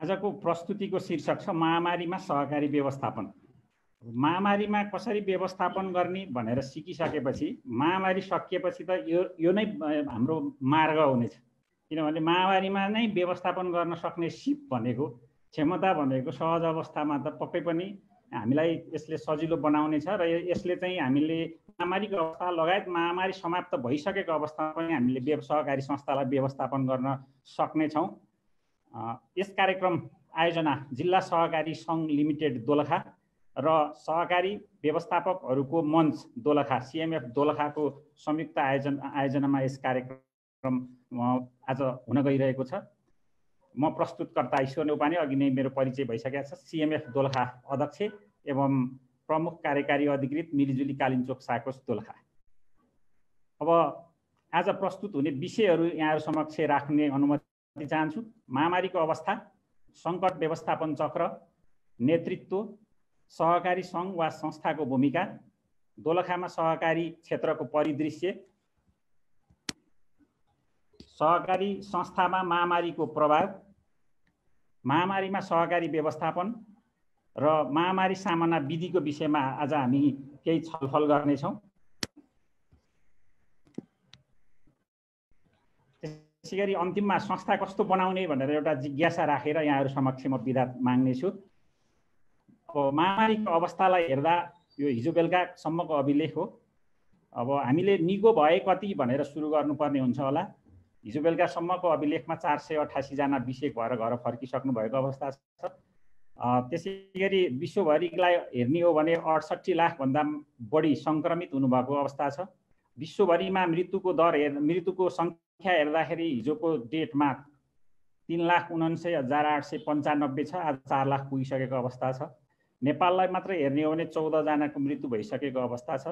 आजको प्रस्तुतिको शीर्षक छ महामारीमा सहकारी व्यवस्थापन। महामारीमा कसरी व्यवस्थापन गर्ने भनेर सिकिसकेपछि महामारी सकिएपछि त यो नै हाम्रो मार्ग हुनेछ। किनभने महामारीमा नै व्यवस्थापन गर्न सक्ने सिप भनेको, क्षमता भनेको सहज अवस्थामा त पक्कै पनि हामीलाई यसले सजिलो बनाउनेछ र यसले चाहिँ हामीले महामारीको अवस्था लगायत महामारी समाप्त भइसकेको अवस्थामा पनि हामीले सहकारी संस्थालाई व्यवस्थापन गर्न सक्नेछौँ। यस कार्यक्रम आयोजना जिल्ला सहकारी सङ्घ लिमिटेड दोलखा र सहकारी व्यवस्थापकहरूको मञ्च दोलखा CMF दोलखाको संयुक्त आयोजनामा यस कार्यक्रम आज हुन गइरहेको छ। म प्रस्तुतकर्ता ईश्वर नेउपाने, अघि नै मेरो परिचय भइसकेको छ। CMF दोलखा अध्यक्ष एवं प्रमुख कार्यकारी अधिकृत मिलिजुली कालिन्चोक साकोस दोलखा। अब आज प्रस्तुत हुने विषयहरू यहाँहरू समक्ष राख्ने अनुमति चाहन्छु। महामारीको अवस्था, सङ्कट व्यवस्थापन चक्र, नेतृत्व, सहकारी सङ्घ वा संस्थाको भूमिका, दोलखामा सहकारी क्षेत्रको परिदृश्य, सहकारी संस्थामा महामारीको प्रभाव, महामारीमा सहकारी व्यवस्थापन र महामारी सामना विधिको विषयमा आज हामी केही छलफल गर्नेछौँ। त्यसैगरी अन्तिममा संस्था कस्तो बनाउने भनेर एउटा जिज्ञासा राखेर यहाँहरू समक्ष म बिदा माग्नेछु। अब महामारीको अवस्थालाई हेर्दा यो हिजो बेलुकासम्मको अभिलेख हो। अब हामीले निको भए कति भनेर सुरु गर्नुपर्ने हुन्छ होला। हिजो बेलुकासम्मको अभिलेखमा 488 जना विषेक भएर घर फर्किसक्नु भएको अवस्था छ। त्यसैगरी विश्वभरिलाई हेर्ने हो भने 68 लाखभन्दा बढी सङ्क्रमित हुनुभएको अवस्था छ। विश्वभरिमा मृत्युको सङ्ख्या हेर्दाखेरि हिजोको डेटमा 3,49,895 छ। आज 4 लाख पुगिसकेको अवस्था छ। नेपाललाई मात्र हेर्ने हो भने 14 जनाको मृत्यु भइसकेको अवस्था छ।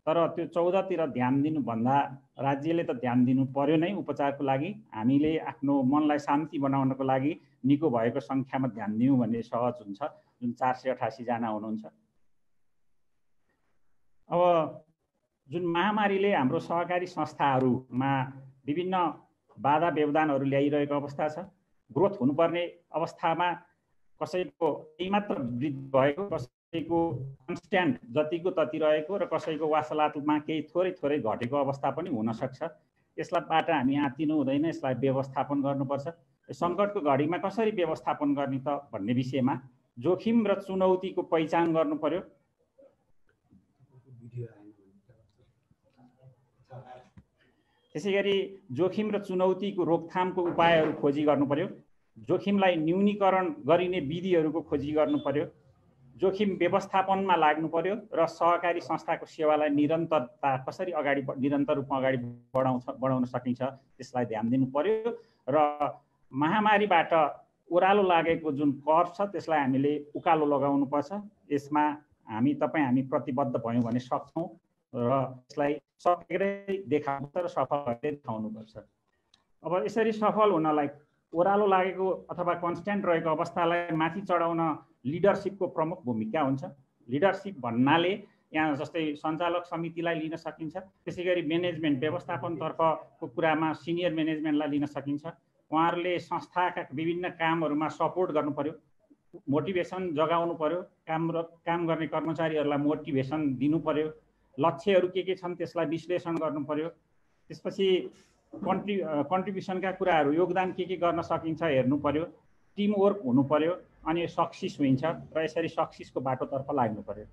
तर त्यो 14 तिर ध्यान दिनुभन्दा राज्यले त ध्यान दिनु पर्यो नै उपचारको लागि। हामीले आफ्नो मनलाई शान्ति बनाउनको लागि निको भएको सङ्ख्यामा ध्यान दिउँ भन्ने सहज हुन्छ, जुन 488 जना हुनुहुन्छ। अब जुन महामारीले हाम्रो सहकारी संस्थाहरूमा विभिन्न बाधा व्यवधानहरू ल्याइरहेको अवस्था छ। ग्रोथ हुनुपर्ने अवस्थामा कसैको केही मात्र वृद्धि भएको, कसैको कन्स्ट्यान्ट जतिको तति रहेको र कसैको वासलातमा केही थोरै थोरै घटेको अवस्था पनि हुनसक्छ। यसलाईबाट हामी आत्तिनु हुँदैन, यसलाई व्यवस्थापन गर्नुपर्छ। सङ्कटको घडीमा कसरी व्यवस्थापन गर्ने त भन्ने विषयमा जोखिम र चुनौतीको पहिचान गर्नु पर्यो। त्यसैगरी जोखिम र चुनौतीको रोकथामको उपायहरू खोजी गर्नु पर्यो। जोखिमलाई न्यूनीकरण गरिने विधिहरूको खोजी गर्नु पर्यो। जोखिम व्यवस्थापनमा लाग्नु पर्यो र सहकारी संस्थाको सेवालाई निरन्तर रूपमा अगाडि बढाउन सकिन्छ त्यसलाई ध्यान दिनु पर्यो। र महामारीबाट ओह्रालो लागेको जुन कर्भ छ त्यसलाई हामीले उकालो लगाउनु पर्छ। यसमा हामी प्रतिबद्ध भयौँ भने सक्छौँ र यसलाई सकेरै देखाउनुपर्छ र सफल गरेर देखाउनुपर्छ। अब यसरी सफल हुनलाई ओह्रालो लागेको अथवा कन्स्ट्यान्ट रहेको अवस्थालाई माथि चढाउन लिडरसिपको प्रमुख भूमिका हुन्छ। लिडरसिप भन्नाले यहाँ जस्तै सञ्चालक समितिलाई लिन सकिन्छ। त्यसैगरी म्यानेजमेन्ट व्यवस्थापनतर्फको कुरामा सिनियर म्यानेजमेन्टलाई लिन सकिन्छ। उहाँहरूले संस्थाका विभिन्न कामहरूमा सपोर्ट गर्नु पर्यो, मोटिभेसन जगाउनु पर्यो, काम गर्ने कर्मचारीहरूलाई मोटिभेसन दिनु पर्यो। लक्ष्यहरू के छन् त्यसलाई विश्लेषण गर्नु पर्यो। त्यसपछि कन्ट्रिब्युसनका कुराहरू, योगदान के गर्न सकिन्छ हेर्नु पर्यो। टिमवर्क हुनु पर्यो अनि सक्सेस हुन्छ र यसरी सक्सेसको बाटोतर्फ लाग्नु पर्यो।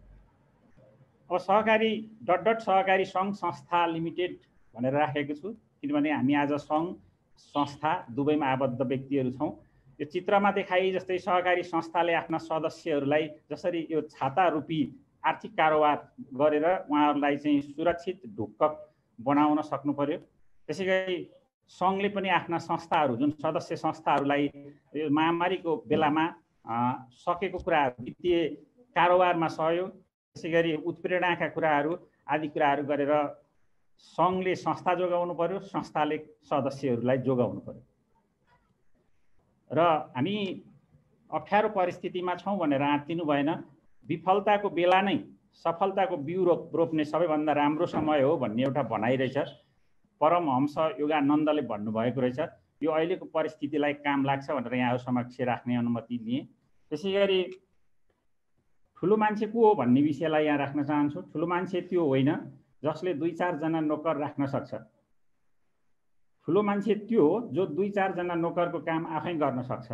अब सहकारी सङ्घ संस्था लिमिटेड भनेर राखेको छु, किनभने हामी आज सङ्घ संस्था दुवैमा आबद्ध व्यक्तिहरू छौँ। यो चित्रमा देखाइ जस्तै सहकारी संस्थाले आफ्ना सदस्यहरूलाई जसरी यो छाता रूपी आर्थिक कारोबार गरेर उहाँहरूलाई चाहिँ सुरक्षित ढुक्क बनाउन सक्नु पर्यो। त्यसैगरी सङ्घले पनि आफ्ना संस्थाहरू, जुन सदस्य संस्थाहरूलाई यो महामारीको बेलामा सकेको कुराहरू, वित्तीय कारोबारमा सहयोग, त्यसैगरी उत्प्रेरणाका कुराहरू आदि कुराहरू गरेर सङ्घले संस्था जोगाउनु पर्यो, संस्थाले सदस्यहरूलाई जोगाउनु पर्यो। र हामी अप्ठ्यारो परिस्थितिमा छौँ भनेर आत्तिनु भएन। विफलताको बेला नै सफलताको बिउ रोप्ने सबैभन्दा राम्रो समय हो भन्ने एउटा भनाइ रहेछ। परमहंस योगानन्दले भन्नुभएको रहेछ। यो अहिलेको परिस्थितिलाई काम लाग्छ भनेर यहाँहरू समक्ष राख्ने अनुमति लिएँ। त्यसै गरी ठुलो मान्छे को हो भन्ने विषयलाई यहाँ राख्न चाहन्छु। ठुलो मान्छे त्यो होइन जसले 2-4 जना नोकर राख्न सक्छ। ठुलो मान्छे त्यो हो जो 2-4 जना नोकरको काम आफै गर्न सक्छ।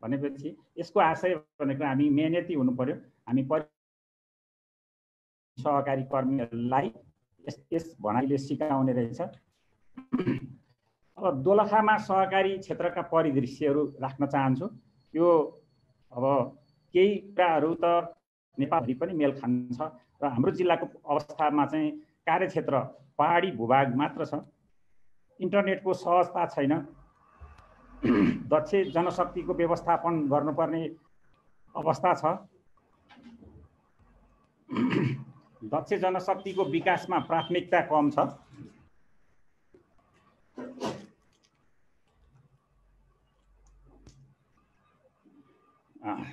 भनेपछि यसको आशय भनेको हामी मेहनती हुनु पर्यो। हामी सहकारी कर्मीहरूलाई यस भनाइले सिकाउने रहेछ। अब दोलखामा सहकारी क्षेत्रका परिदृश्यहरू राख्न चाहन्छु। यो अब केही कुराहरू त नेपालभरि पनि मेल खान्छ र हाम्रो जिल्लाको अवस्थामा चाहिँ कार्यक्षेत्र पहाडी भूभाग मात्र छ। इन्टरनेटको सहजता छैन। दक्ष जनशक्तिको व्यवस्थापन गर्नुपर्ने अवस्था छ। दक्ष जनशक्तिको विकासमा प्राथमिकता कम छ।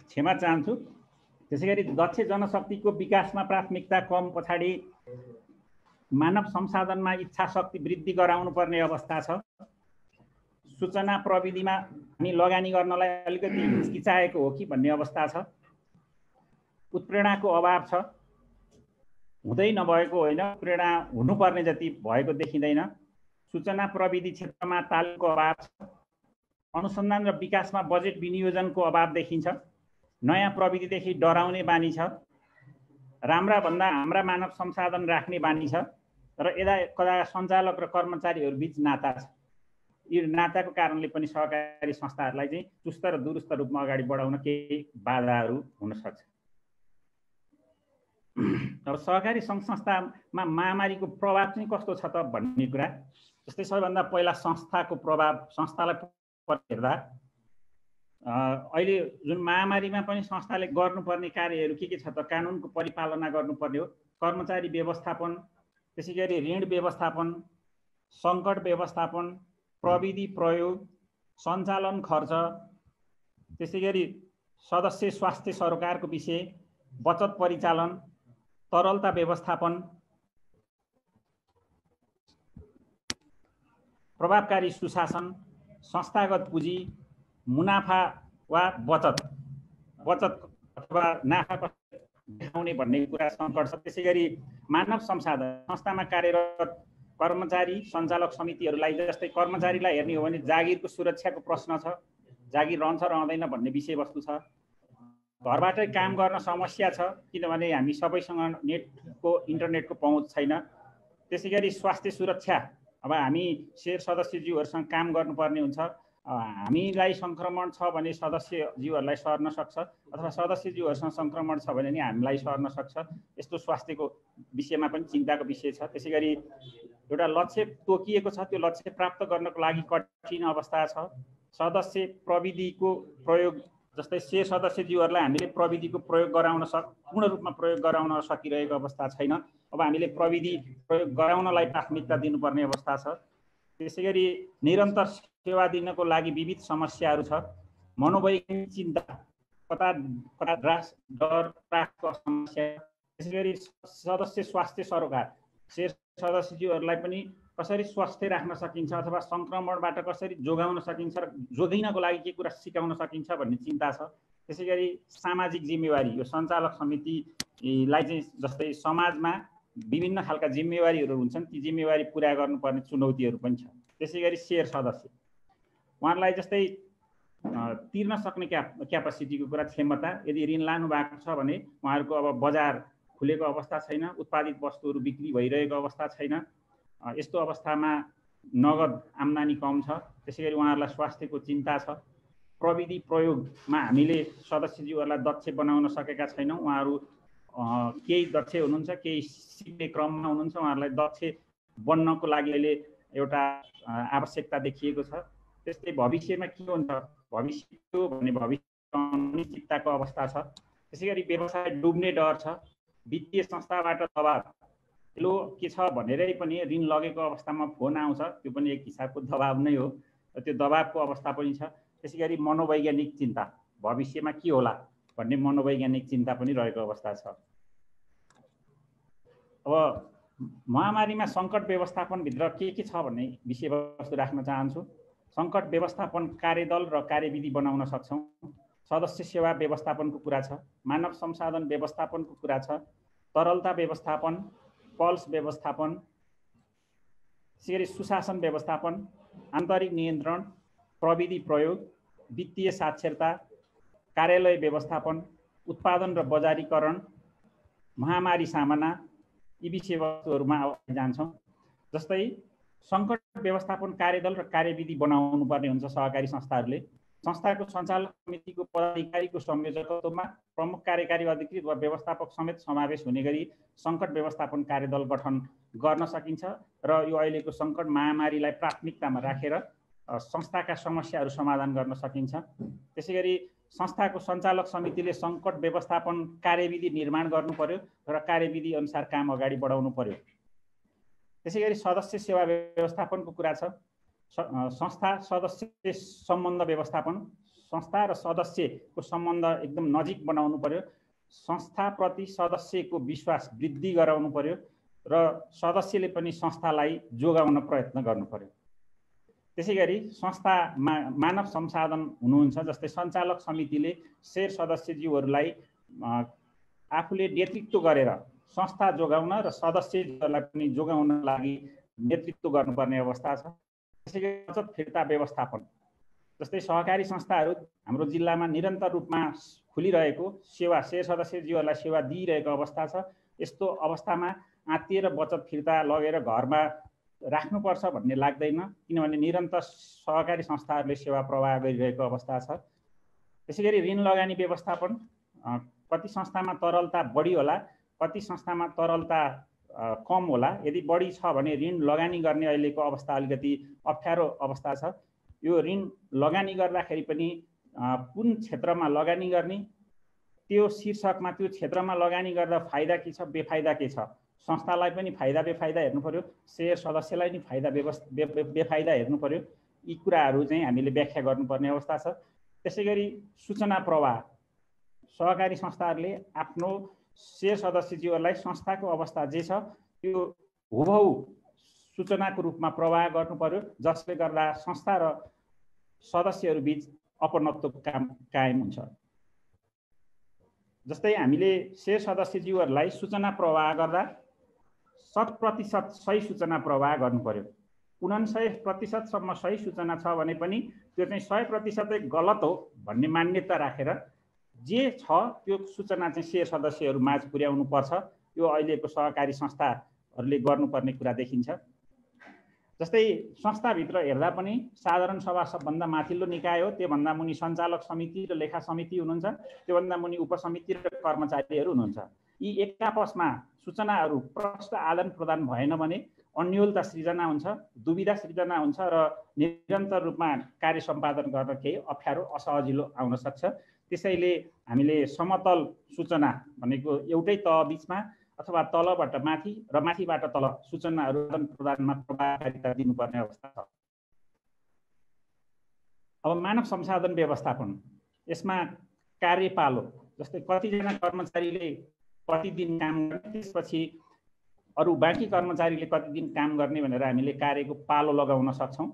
क्षमा चाहन्छु। त्यसैगरी दक्ष जनशक्तिको विकासमा प्राथमिकता कम पछाडि मानव संसाधनमा इच्छा शक्ति वृद्धि गराउनु पर्ने अवस्था छ। सूचना प्रविधिमा हामी लगानी गर्नलाई अलिकति हिचकिचाएको हो कि भन्ने अवस्था छ। उत्प्रेरणाको अभाव छ। हुँदै नभएको होइन, उत्प्रेरणा हुनुपर्ने जति भएको देखिँदैन। सूचना प्रविधि क्षेत्रमा तालिमको अभाव छ। अनुसन्धान र विकासमा बजेट विनियोजनको अभाव देखिन्छ। नयाँ प्रविधिदेखि डराउने बानी छ। राम्रा भन्दा हाम्रा मानव संसाधन राख्ने बानी छ र यदा कदा सञ्चालक र कर्मचारीहरू बीच नाता छ। यो नाताको कारणले पनि सहकारी संस्थाहरूलाई चाहिँ चुस्त र दुरुस्त रूपमा अगाडि बढाउन केही बाधाहरू हुन सक्छ। अब सहकारी सङ्घ संस्थामा महामारीको प्रभाव चाहिँ कस्तो छ त भन्ने कुरा, जस्तै सबैभन्दा पहिला संस्थाको प्रभाव, संस्थालाई हेर्दा अहिले जुन महामारीमा पनि संस्थाले गर्नुपर्ने कार्यहरू के छ त? कानुनको परिपालना गर्नुपर्ने हो, कर्मचारी व्यवस्थापन, त्यसै गरी ऋण व्यवस्थापन, सङ्कट व्यवस्थापन, प्रविधि प्रयोग, सञ्चालन खर्च, त्यसै गरी सदस्य स्वास्थ्य सरोकारको विषय, बचत परिचालन, तरलता व्यवस्थापन, प्रभावकारी सुशासन, संस्थागत पुँजी, मुनाफा वा बचत अथवा नाफा देखाउने भन्ने कुरा सङ्कट छ। त्यसै गरी मानव संसाधन संस्थामा कार्यरत कर्मचारी सञ्चालक समितिहरूलाई, जस्तै कर्मचारीलाई हेर्ने हो भने जागिरको सुरक्षाको प्रश्न छ। जागिर रहन्छ रहँदैन भन्ने विषयवस्तु छ। घरबाटै काम गर्न समस्या छ किनभने हामी सबैसँग इन्टरनेटको पहुँच छैन। त्यसै गरी स्वास्थ्य सुरक्षा, अब हामी शेर सदस्यज्यूहरूसँग काम गर्नुपर्ने हुन्छ। हामीलाई सङ्क्रमण छ भने सदस्यज्यूहरूलाई सर्न सक्छ अथवा सदस्यज्यूहरूसँग सङ्क्रमण छ भने नि हामीलाई सर्न सक्छ। यस्तो स्वास्थ्यको विषयमा पनि चिन्ताको विषय छ। त्यसै गरी एउटा लक्ष्य तोकिएको छ, त्यो लक्ष्य प्राप्त गर्नको लागि कठिन अवस्था छ। सदस्य प्रविधिको प्रयोग, जस्तै शेर सदस्यज्यूहरूलाई हामीले प्रविधिको प्रयोग पूर्ण रूपमा प्रयोग गराउन सकिरहेको अवस्था छैन। अब हामीले प्रविधि प्रयोग गराउनलाई प्राथमिकता दिनुपर्ने अवस्था छ। त्यसै गरी निरन्तर सेवा दिनको लागि विविध समस्याहरू छ। मनोवैज्ञानिक चिन्ता, कता डर त्रासको समस्या, त्यसै गरी सदस्य स्वास्थ्य सरोकार, शेर सदस्यज्यूहरूलाई पनि कसरी स्वास्थ्य राख्न सकिन्छ अथवा सङ्क्रमणबाट कसरी जोगाउन सकिन्छ र जोगिनको लागि के कुरा सिकाउन सकिन्छ भन्ने चिन्ता छ। त्यसै गरी सामाजिक जिम्मेवारी, यो सञ्चालक समितिलाई चाहिँ जस्तै समाजमा विभिन्न खालका जिम्मेवारीहरू हुन्छन्, ती जिम्मेवारी पुरा गर्नुपर्ने चुनौतीहरू पनि छ। त्यसै गरी शेर सदस्य, उहाँहरूलाई जस्तै तिर्न सक्ने क्यापासिटीको कुरा, क्षमता, यदि ऋण लानु भएको छ भने उहाँहरूको अब बजार खुलेको अवस्था छैन, उत्पादित वस्तुहरू बिक्री भइरहेको अवस्था छैन। यस्तो अवस्थामा नगद आम्दानी कम छ। त्यसै गरी उहाँहरूलाई स्वास्थ्यको चिन्ता छ। प्रविधि प्रयोगमा हामीले सदस्यज्यूहरूलाई दक्ष बनाउन सकेका छैनौँ। उहाँहरू केही दक्ष हुनुहुन्छ, केही सिक्ने क्रममा हुनुहुन्छ। उहाँहरूलाई दक्ष बन्नको लागि अहिले एउटा आवश्यकता देखिएको छ। त्यस्तै भविष्यमा के हुन्छ, भविष्य भन्ने भविष्य अनिश्चितताको अवस्था छ। त्यसै गरी व्यवसाय डुब्ने डर छ। वित्तीय संस्थाबाट दबाब, लो के छ भनेरै पनि ऋण लगेको अवस्थामा फोन आउँछ, त्यो पनि एक हिसाबको दबाब नै हो। त्यो दबाबको अवस्था पनि छ। त्यसै गरी मनोवैज्ञानिक चिन्ता, भविष्यमा के होला भन्ने मनोवैज्ञानिक चिन्ता पनि रहेको अवस्था छ। अब महामारीमा सङ्कट व्यवस्थापनभित्र के छ भन्ने विषयवस्तु राख्न चाहन्छु। सङ्कट व्यवस्थापन कार्यदल र कार्यविधि बनाउन सक्छौँ। सदस्य सेवा व्यवस्थापनको कुरा छ, मानव संसाधन व्यवस्थापनको कुरा छ, तरलता व्यवस्थापन, पल्स व्यवस्थापन, त्यसैगरी सुशासन व्यवस्थापन, आन्तरिक नियन्त्रण, प्रविधि प्रयोग, वित्तीय साक्षरता, कार्यालय व्यवस्थापन, उत्पादन र बजारीकरण, महामारी सामना, यी विषयवस्तुहरूमा जान्छौँ। जस्तै सङ्कट व्यवस्थापन कार्यदल र कार्यविधि बनाउनु पर्ने हुन्छ सहकारी संस्थाहरूले। संस्थाको सञ्चालक समितिको पदाधिकारीको संयोजकत्वमा प्रमुख कार्यकारी अधिकृत वा व्यवस्थापक समेत समावेश हुने गरी सङ्कट व्यवस्थापन कार्यदल गठन गर्न सकिन्छ र यो अहिलेको सङ्कट महामारीलाई प्राथमिकतामा राखेर संस्थाका समस्याहरू समाधान गर्न सकिन्छ। त्यसैगरी संस्थाको सञ्चालक समितिले सङ्कट व्यवस्थापन कार्यविधि निर्माण गर्नु पर्यो र कार्यविधि अनुसार काम अगाडि बढाउनु पर्यो। त्यसैगरी सदस्य सेवा व्यवस्थापनको कुरा छ। संस्था सदस्य सम्बन्ध व्यवस्थापन, संस्था र सदस्यको सम्बन्ध एकदम नजिक बनाउनु पर्यो। संस्थाप्रति सदस्यको विश्वास वृद्धि गराउनु पर्यो र सदस्यले पनि संस्थालाई जोगाउन प्रयत्न गर्नु पर्यो। त्यसैगरी संस्थामा मानव संसाधन हुनुहुन्छ, जस्तै सञ्चालक समितिले शेर सदस्यज्यूहरूलाई आफूले नेतृत्व गरेर संस्था जोगाउन र सदस्यहरूलाई पनि जोगाउन लागि नेतृत्व गर्नुपर्ने अवस्था छ। त्यसैगरी बचत फिर्ता व्यवस्थापन, जस्तै सहकारी संस्थाहरू हाम्रो जिल्लामा निरन्तर रूपमा खुलिरहेको सेवा शेर सदस्यज्यूहरूलाई सेवा दिइरहेको अवस्था छ। यस्तो अवस्थामा आत्तिएर बचत फिर्ता लगेर घरमा राख्नुपर्छ भन्ने लाग्दैन, किनभने निरन्तर सहकारी संस्थाहरूले सेवा प्रवाह गरिरहेको अवस्था छ। त्यसैगरी ऋण लगानी व्यवस्थापन, कति संस्थामा तरलता बढी होला, कति संस्थामा तरलता कम होला। यदि बढी छ भने ऋण लगानी गर्ने अहिलेको अवस्था अलिकति अप्ठ्यारो अवस्था छ। यो ऋण लगानी गर्दाखेरि पनि कुन क्षेत्रमा लगानी गर्ने, त्यो शीर्षकमा त्यो क्षेत्रमा लगानी गर्दा फाइदा के छ, बेफाइदा के छ, संस्थालाई पनि फाइदा बेफाइदा हेर्नु पर्यो, शेयर सदस्यलाई पनि फाइदा बेफाइदा हेर्नु पर्यो। यी कुराहरू चाहिँ हामीले व्याख्या गर्नुपर्ने अवस्था छ। त्यसैगरी सूचना प्रवाह, सहकारी संस्थाहरूले आफ्नो शेयर सदस्यज्यूहरूलाई संस्थाको अवस्था जे छ त्यो हुबहु सूचनाको रूपमा प्रवाह गर्नु पर्यो, जसले गर्दा संस्था र सदस्यहरू बीच अपनत्व कायम हुन्छ। जस्तै हामीले शेयर सदस्यज्यूहरूलाई सूचना प्रवाह गर्दा 100% सही सूचना प्रवाह गर्नु पर्यो। 99% सही सूचना छ भने पनि त्यो चाहिँ 100% गलत हो भन्ने मान्यता राखेर जे छ त्यो सूचना चाहिँ शेयर सदस्यहरू माझ पुर्याउनु पर्छ। यो अहिलेको सहकारी संस्थाहरूले गर्नुपर्ने कुरा देखिन्छ। जस्तै संस्थाभित्र हेर्दा पनि साधारण सभा सबभन्दा माथिल्लो निकाय हो, त्योभन्दा मुनि सञ्चालक समिति र लेखा समिति हुनुहुन्छ, त्योभन्दा मुनि उपसमिति र कर्मचारीहरू हुनुहुन्छ। यी एक आपसमा सूचनाहरू प्रष्ट आदान प्रदान भएन भने अन्योलता सृजना हुन्छ, दुविधा सृजना हुन्छ र निरन्तर रूपमा कार्य सम्पादन गर्न केही अप्ठ्यारो असजिलो आउन सक्छ। त्यसैले हामीले समतल सूचना भनेको एउटै तह बीचमा अथवा तलबाट माथि र माथिबाट तल सूचनाहरू आदान प्रदानमा प्रभावकारिता दिनुपर्ने अवस्था छ। अब मानव संसाधन व्यवस्थापन, यसमा कार्यपालो, जस्तै कतिजना कर्मचारीले कति दिन काम गर्ने, त्यसपछि अरू बाँकी कर्मचारीले कति दिन काम गर्ने भनेर हामीले कार्यको पालो लगाउन सक्छौँ।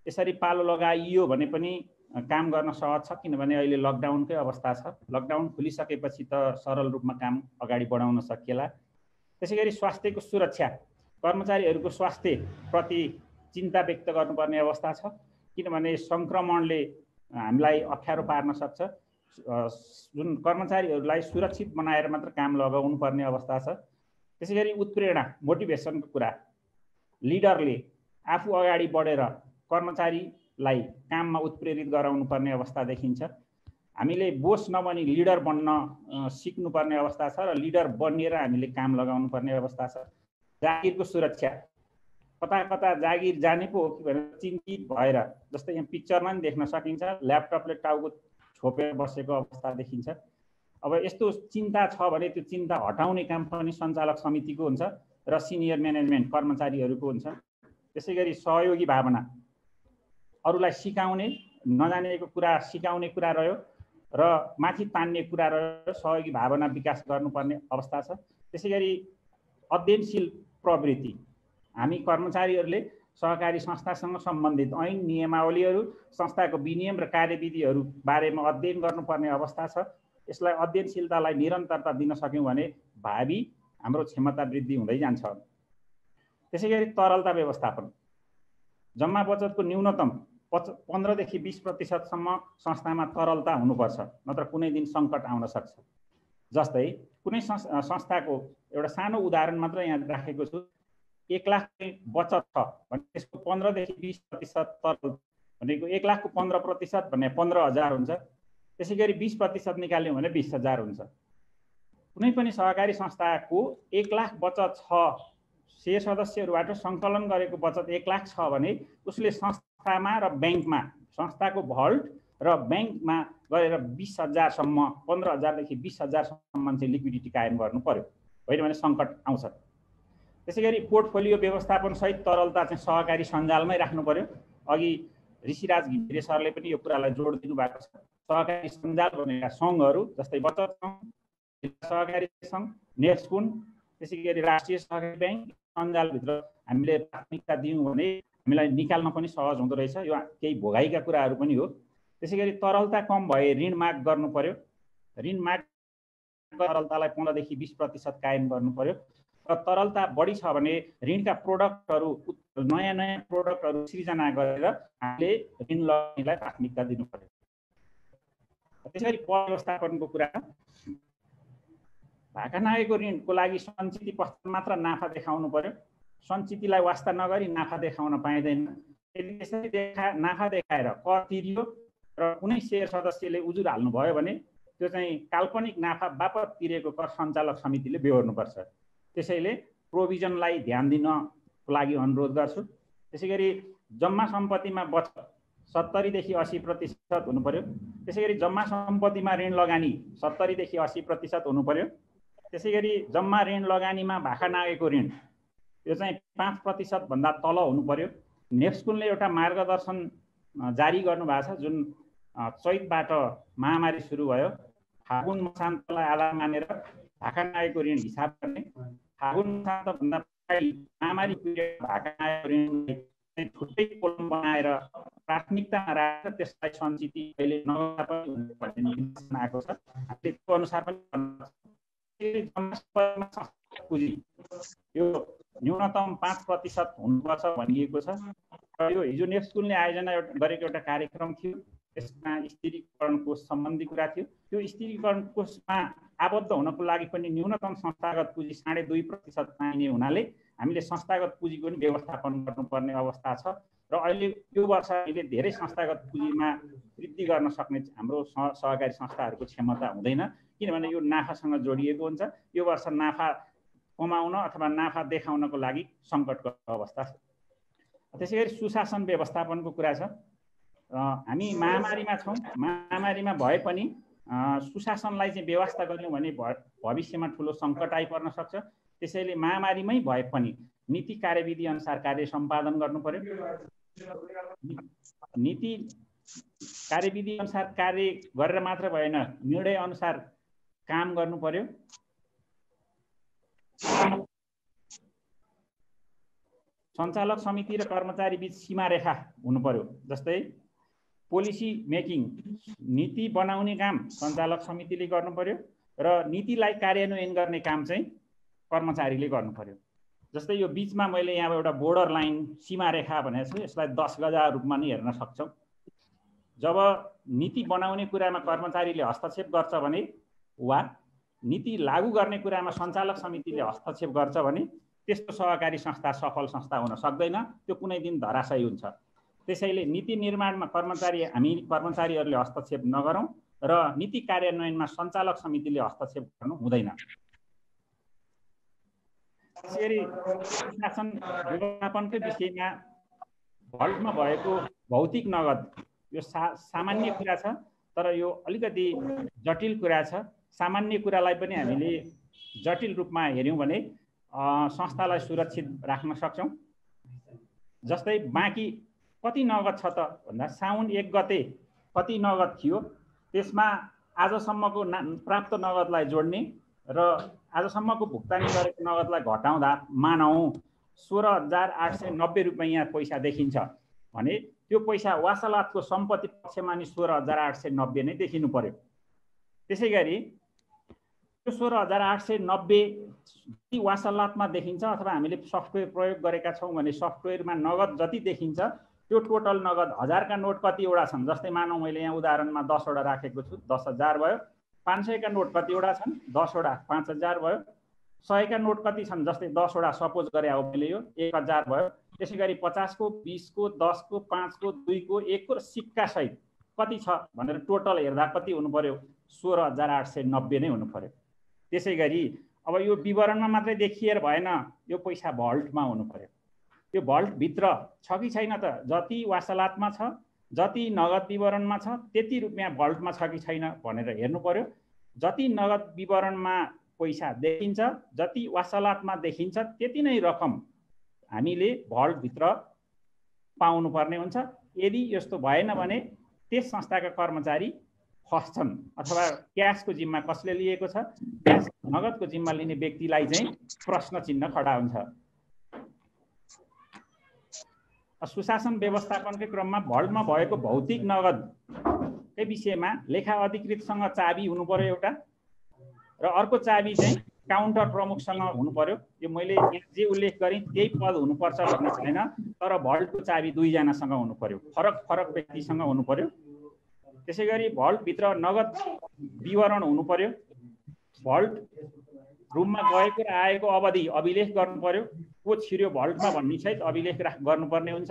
यसरी पालो लगाइयो भने पनि काम गर्न सहज छ, किनभने अहिले लकडाउनकै अवस्था छ। लकडाउन खुलिसकेपछि त सरल रूपमा काम अगाडि बढाउन सकिएला। त्यसैगरी स्वास्थ्यको सुरक्षा, कर्मचारीहरूको स्वास्थ्यप्रति चिन्ता व्यक्त गर्नुपर्ने अवस्था छ, किनभने सङ्क्रमणले हामीलाई अप्ठ्यारो पार्न सक्छ। जुन कर्मचारीहरूलाई सुरक्षित बनाएर मात्र काम लगाउनु पर्ने अवस्था छ। त्यसैगरी उत्प्रेरणा, मोटिभेसनको कुरा, लिडरले आफू अगाडि बढेर कर्मचारीलाई काममा उत्प्रेरित गराउनु पर्ने अवस्था देखिन्छ। हामीले बोस नबनी लिडर बन्न सिक्नुपर्ने अवस्था छ र लिडर बनिएर हामीले काम लगाउनु पर्ने अवस्था छ। जागिरको सुरक्षा, कता कता जागिर जाने पो हो कि भनेर चिन्तित भएर, जस्तै यहाँ पिक्चरमा पनि देख्न सकिन्छ, ल्यापटपले टाउको छोपेर बसेको अवस्था देखिन्छ। अब यस्तो चिन्ता छ भने त्यो चिन्ता हटाउने काम पनि सञ्चालक समितिको हुन्छ र सिनियर म्यानेजमेन्ट कर्मचारीहरूको हुन्छ। त्यसैगरी सहयोगी भावना, अरूलाई सिकाउने, नजानेको कुरा सिकाउने कुरा रह्यो र माथि तान्ने कुरा रह्यो, सहयोगी भावना विकास गर्नुपर्ने अवस्था छ। त्यसैगरी अध्ययनशील प्रवृत्ति, हामी कर्मचारीहरूले सहकारी संस्थासँग सम्बन्धित ऐन नियमावलीहरू संस्थाको विनियम र कार्यविधिहरू बारेमा अध्ययन गर्नुपर्ने अवस्था छ। यसलाई अध्ययनशीलतालाई निरन्तरता दिन सक्यौँ भने भावी हाम्रो क्षमता वृद्धि हुँदै जान्छ। त्यसैगरी तरलता व्यवस्थापन, जम्मा बचतको न्यूनतम 15 देखि 20% सम्म संस्थामा तरलता हुनुपर्छ, नत्र कुनै दिन सङ्कट आउन सक्छ। जस्तै कुनै संस्थाको एउटा सानो उदाहरण मात्र यहाँ राखेको छु। 1 लाख बचत छ भने त्यसको 15 देखि 20% तरल भनेको 1 लाखको 15% भने 15,000 हुन्छ। त्यसैगरी 20% निकाल्यौँ भने 20,000 हुन्छ। कुनै पनि सहकारी संस्थाको 1 लाख बचत छ, शेयर सदस्यहरूबाट सङ्कलन गरेको बचत 1 लाख छ भने उसले संस्थामा र ब्याङ्कमा, संस्थाको भल्ट र ब्याङ्कमा गरेर 20,000 सम्म, 15,000 देखि 20,000 सम्म चाहिँ लिक्विडिटी कायम गर्नु पर्यो, होइन भने सङ्कट आउँछ। त्यसैगरी पोर्टफोलियो व्यवस्थापन सहित तरलता चाहिँ सहकारी सञ्जालमै राख्नु पर्यो। अघि ऋषिराज घिमिरे सरले पनि यो कुरालाई जोड दिनुभएको छ। सहकारी सञ्जाल भनेका सङ्घहरू जस्तै बचत सङ्घ, सहकारी सङ्घ, नेस्कुन, त्यसैगरी राष्ट्रिय सहकारी ब्याङ्क सञ्जालभित्र हामीले प्राथमिकता दियौँ भने हामीलाई निकाल्न पनि सहज हुँदो रहेछ। यो केही भोगाइका कुराहरू पनि हो। त्यसैगरी तरलता कम भए ऋण माग गर्नु पर्यो। ऋण माग तरलतालाई 15 देखि 20% कायम गर्नु पर्यो। र तरलता बढी छ भने ऋणका प्रोडक्टहरू, नयाँ नयाँ प्रोडक्टहरू सृजना गरेर हामीले ऋण लगानीलाई प्राथमिकता दिनु पर्यो। त्यसैगरी व्यवस्थापनको कुरा, भाका नआएको ऋणको लागि सञ्चित पश्चात मात्र नाफा देखाउनु पर्यो। सञ्चितलाई वास्ता नगरी नाफा देखाउन पाइँदैन। यदि त्यसरी नाफा देखाएर कर तिरियो र कुनै शेयर सदस्यले उजुर हाल्नुभयो भने त्यो चाहिँ काल्पनिक नाफा बापत तिरेको कर सञ्चालक समितिले बेहोर्नुपर्छ। त्यसैले प्रोभिजनलाई ध्यान दिनको लागि अनुरोध गर्छु। त्यसैगरी जम्मा सम्पत्तिमा बचत 70 देखि 80% हुनु पर्यो। त्यसैगरी जम्मा सम्पत्तिमा ऋण लगानी 70 देखि 80% हुनु पर्यो। त्यसैगरी जम्मा ऋण लगानीमा भाका नआएको ऋण यो चाहिँ 5% भन्दा तल हुनु पर्यो। नेस्कुनले एउटा मार्गदर्शन जारी गर्नुभएको छ, जुन चैतबाट महामारी सुरु भयो। फागुन मसान्तलाई आधार मानेर भाका नआएको ऋण हिसाब गर्ने, फागुन मसान्तभन्दा पछाडि महामारी पिरियड भाका नआएको ऋणलाई छुट्टै कोलम बनाएर प्राथमिकतामा राखेर त्यसलाई सञ्चित अहिले नगर्दा पनि हुन्छ भन्ने निर्देशन आएको छ। हामीले त्यो अनुसार पनि पुँजी यो न्यूनतम 5% हुनुपर्छ भनिएको छ। र यो हिजो नेस्कुनले आयोजना गरेको एउटा कार्यक्रम थियो, त्यसमा स्थिरीकरण कोष सम्बन्धी कुरा थियो। त्यो स्थिरीकरण कोषमा आबद्ध हुनको लागि पनि न्यूनतम संस्थागत पुँजी 2.5% पाइने हुनाले हामीले संस्थागत पुँजीको पनि व्यवस्थापन गर्नुपर्ने अवस्था छ। र अहिले यो वर्ष हामीले धेरै संस्थागत पुँजीमा वृद्धि गर्न सक्ने हाम्रो सहकारी संस्थाहरूको क्षमता हुँदैन, किनभने यो नाफासँग जोडिएको हुन्छ। यो वर्ष नाफा कमाउन अथवा नाफा देखाउनको लागि सङ्कटको अवस्था छ। त्यसैगरी सुशासन व्यवस्थापनको कुरा छ। हामी महामारीमा छौँ। महामारीमा भए पनि सुशासनलाई चाहिँ व्यवस्था गर्यौँ भने भविष्यमा ठुलो सङ्कट आइपर्न सक्छ। त्यसैले महामारीमै भए पनि नीति कार्यविधि अनुसार कार्य सम्पादन गर्नु पर्यो। नीति कार्यविधि अनुसार कार्य गरेर मात्र भएन, निर्णय अनुसार काम गर्नु पर्यो। सञ्चालक समिति र कर्मचारी बीच सीमारेखा हुनु पर्यो। जस्तै पोलिसी मेकिङ, नीति बनाउने काम सञ्चालक समितिले गर्नु पर्यो र नीतिलाई कार्यान्वयन गर्ने काम चाहिँ कर्मचारीले गर्नु पर्यो। जस्तै यो बीचमा मैले यहाँ एउटा बोर्डर लाइन सीमारेखा भनेको छु, यसलाई 10 गजा रूपमा नै हेर्न सक्छौँ। जब नीति बनाउने कुरामा कर्मचारीले हस्तक्षेप गर्छ भने वा नीति लागू गर्ने कुरामा सञ्चालक समितिले हस्तक्षेप गर्छ भने त्यस्तो सहकारी संस्था सफल संस्था हुन सक्दैन, त्यो कुनै दिन धराशयी हुन्छ। त्यसैले नीति निर्माणमा हामी कर्मचारीहरूले हस्तक्षेप नगरौँ र नीति कार्यान्वयनमा सञ्चालक समितिले हस्तक्षेप गर्नु हुँदैन। त्यसैगरी सुशासन व्यवस्थापनकै विषयमा भल्टमा भएको भौतिक नगद यो सामान्य कुरा छ, तर यो अलिकति जटिल कुरा छ। सामान्य कुरालाई पनि हामीले जटिल रूपमा हेऱ्यौँ भने संस्थालाई सुरक्षित राख्न सक्छौँ। जस्तै बाँकी कति नगद छ त भन्दा साउन 1 गते कति नगद थियो, त्यसमा आजसम्मको प्राप्त नगदलाई जोड्ने र आजसम्मको भुक्तानी गरेको नगदलाई घटाउँदा मानौँ 16,890 रुपैयाँ पैसा देखिन्छ भने त्यो पैसा वासलातको सम्पत्ति पक्षमा नि 16,890 नै देखिनु पर्यो। त्यसै गरी त्यो 16,890 वासलातमा देखिन्छ अथवा हामीले सफ्टवेयर प्रयोग गरेका छौँ भने सफ्टवेयरमा नगद जति देखिन्छ त्यो टोटल नगद 1000 का नोट कतिवटा छन्, जस्तै मानौँ मैले यहाँ उदाहरणमा 10 वटा राखेको छु, 10,000 भयो। 500 का नोट कतिवटा छन्, 10 वटा 5,000 भयो। 100 का नोट कति छन्, जस्तै 10 वटा सपोज गरे हो मैले, यो 1000 भयो। त्यसै गरी 50 को, 20 को, 10 को, 5 को, 2 को, 1 को र सिक्का सहित कति छ भनेर टोटल हेर्दा कति हुनु पर्यो, 16,890 नै हुनु पर्यो। त्यसै गरी अब यो विवरणमा मात्रै देखिएर भएन, यो पैसा भल्टमा हुनु पर्यो। यो भल्ट भित्र छ कि छैन त, जति वासलातमा छ, जति नगद विवरणमा छ त्यति रुपैयाँ भल्टमा छ कि छैन भनेर हेर्नु पर्यो। जति नगद विवरणमा पैसा देखिन्छ, जति वासलातमा देखिन्छ त्यति नै रकम हामीले भल्ट भित्र पाउनु पर्ने हुन्छ। यदि यस्तो भएन भने त्यस संस्थाका कर्मचारी फस्छन् अथवा क्यासको जिम्मा कसले लिएको छ, क्यास नगदको जिम्मा लिने व्यक्तिलाई चाहिँ प्रश्न चिन्ह खडा हुन्छ। सुशासन व्यवस्थापनकै क्रममा भल्टमा भएको भौतिक नगदकै विषयमा लेखा अधिकृतसँग चाबी हुनु पर्यो एउटा, र अर्को चाबी चाहिँ काउन्टर प्रमुखसँग हुनु पर्यो। यो मैले यहाँ जे उल्लेख गरेँ त्यही पद हुनुपर्छ भन्ने छैन, तर भल्टको चाबी 2 जनासँग हुनु पर्यो, फरक फरक व्यक्तिसँग हुनु पर्यो। त्यसै गरी भल्टभित्र नगद विवरण हुनु पर्यो। भल्ट रुममा गएको र आएको अवधि अभिलेख गर्नु पर्यो, को छिर्यो भल्टमा भन्ने सहित अभिलेख गर्नुपर्ने हुन्छ।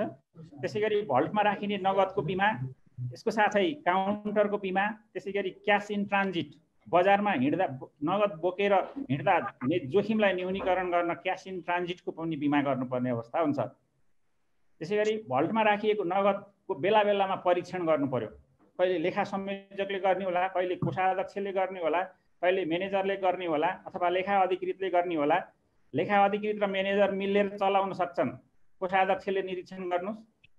त्यसै गरी भल्टमा राखिने नगदको बिमा, यसको साथै काउन्टरको बिमा, त्यसै गरी क्यास इन ट्रान्जिट, बजारमा हिँड्दा नगद बोकेर हिँड्दा हुने जोखिमलाई न्यूनीकरण गर्न क्यास इन ट्रान्जिटको पनि बिमा गर्नुपर्ने अवस्था हुन्छ। त्यसै गरी भल्टमा राखिएको नगदको बेला बेलामा परीक्षण गर्नु पर्यो। कहिले लेखा संयोजकले गर्ने होला, कहिले कोषाध्यक्षले गर्ने होला, कहिले म्यानेजरले गर्ने होला, अथवा लेखा अधिकृतले गर्ने होला। लेखा अधिकृत र म्यानेजर मिलेर चलाउन सक्छन्, कोषाध्यक्षले निरीक्षण गर्नुहोस्।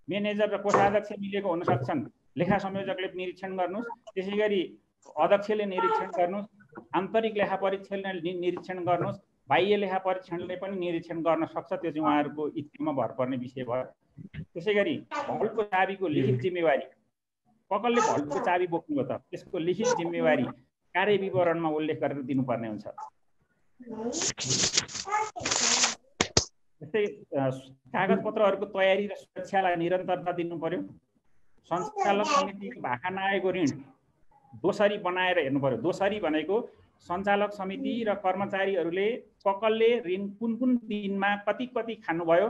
म्यानेजर र कोषाध्यक्ष मिलेको हुन सक्छन्, लेखा संयोजकले निरीक्षण गर्नुहोस्। त्यसै गरी अध्यक्षले निरीक्षण गर्नुहोस्, आन्तरिक लेखा परीक्षणले निरीक्षण गर्नुहोस्, बाह्य लेखा परीक्षणले पनि निरीक्षण गर्न सक्छ। त्यो चाहिँ उहाँहरूको इच्छामा भर पर्ने विषय भयो। त्यसै गरी भल्टको चाबीको लिखित जिम्मेवारी, कसले भल्टको चाबी बोक्नु हो त, त्यसको लिखित जिम्मेवारी कार्य विवरणमा उल्लेख गरेर दिनुपर्ने हुन्छ। जस्तै कागजपत्रहरूको तयारी र सुरक्षालाई निरन्तरता दिनु पर्यो। सञ्चालक समितिको भाका नआएको ऋण दोसरी बनाएर हेर्नु पर्यो। दोसरी भनेको सञ्चालक समिति र कर्मचारीहरूले पकलले ऋण कुन कुन दिनमा कति कति खानुभयो,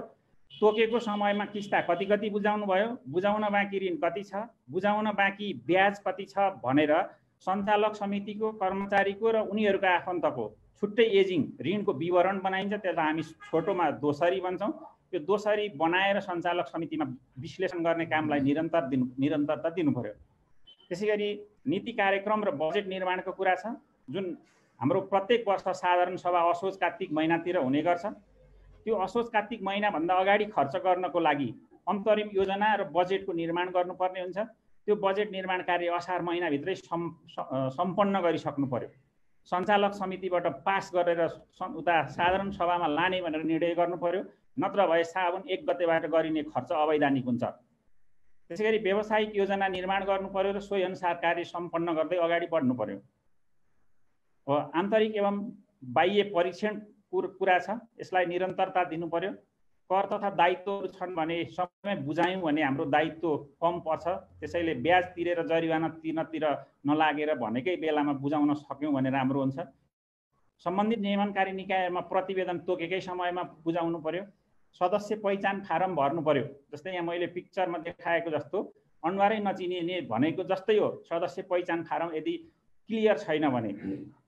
तोकेको समयमा किस्ता कति कति बुझाउनु भयो, बुझाउन बाँकी ऋण कति छ, बुझाउन बाँकी ब्याज कति छ भनेर सञ्चालक समितिको, कर्मचारीको र उनीहरूका आफन्तको छुट्टै एजिङ ऋणको विवरण बनाइन्छ। त्यसलाई हामी छोटोमा दोसरी भन्छौँ। यो दोसरी बनाएर सञ्चालक समितिमा विश्लेषण गर्ने कामलाई निरन्तरता दिनु पर्यो। त्यसै गरी नीति कार्यक्रम र बजेट निर्माणको कुरा छ, जुन हाम्रो प्रत्येक वर्ष साधारण सभा असोज कार्तिक महिनातिर हुने गर्छ। त्यो असोज कार्तिक महिनाभन्दा अगाडि खर्च गर्नको लागि अन्तरिम योजना र बजेटको निर्माण गर्नुपर्ने हुन्छ। त्यो बजेट निर्माण कार्य असार महिनाभित्रै सम्पन्न गरिसक्नु पर्यो। सञ्चालक समितिबाट पास गरेर उता साधारण सभामा लाने भनेर निर्णय गर्नु पर्यो, नत्र भए साउन 1 गतेबाट गरिने खर्च अवैधानिक हुन्छ। त्यसै गरी व्यावसायिक योजना निर्माण गर्नु पर्यो र सोही अनुसार कार्य सम्पन्न गर्दै अगाडि बढ्नु पर्यो। आन्तरिक एवं बाह्य परीक्षण कुरा छ, यसलाई निरन्तरता दिनु पर्यो। कर तथा दायित्वहरू छन् भने समय बुझायौँ भने हाम्रो दायित्व कम पर्छ, त्यसैले ब्याज तिरेर जरिवाना तिर्नतिर नलागेर भनेकै बेलामा बुझाउन सक्यौँ भने राम्रो हुन्छ। सम्बन्धित नियमनकारी निकायमा प्रतिवेदन तोकेकै समयमा बुझाउनु पर्यो। सदस्य पहिचान फारम भर्नु पर्यो। जस्तै यहाँ मैले पिक्चरमा देखाएको जस्तो अनुहारै नचिनिने भनेको जस्तै हो। सदस्य पहिचान फारम यदि क्लियर छैन भने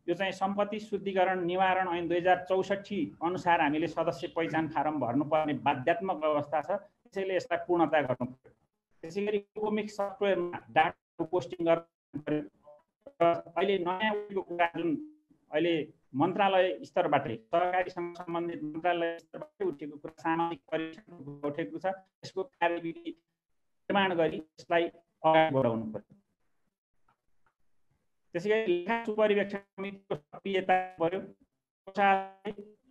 यो चाहिँ सम्पत्ति शुद्धिकरण निवारण ऐन 2064 अनुसार हामीले सदस्य पहिचान फारम भर्नुपर्ने बाध्यात्मक अवस्था छ। त्यसैले यसलाई पूर्णता गर्नु पर्यो। त्यसै गरी कोमिक सफ्टवेयरमा डाटा पोस्टिङ गर्नु पर्यो। अहिले नयाँ कुरा जुन अहिले मन्त्रालय स्तरबाटै सरकारीसँग सम्बन्धित मन्त्रालय स्तरबाटै उठेको कुरा सामाजिक परीक्षण उठेको छ, यसको कार्यविधि निर्माण गरी यसलाई अगाडि बढाउनु पर्यो। त्यसैगरी लेखा सुपरिवेक्षण समितिको सक्रियता पर्यो।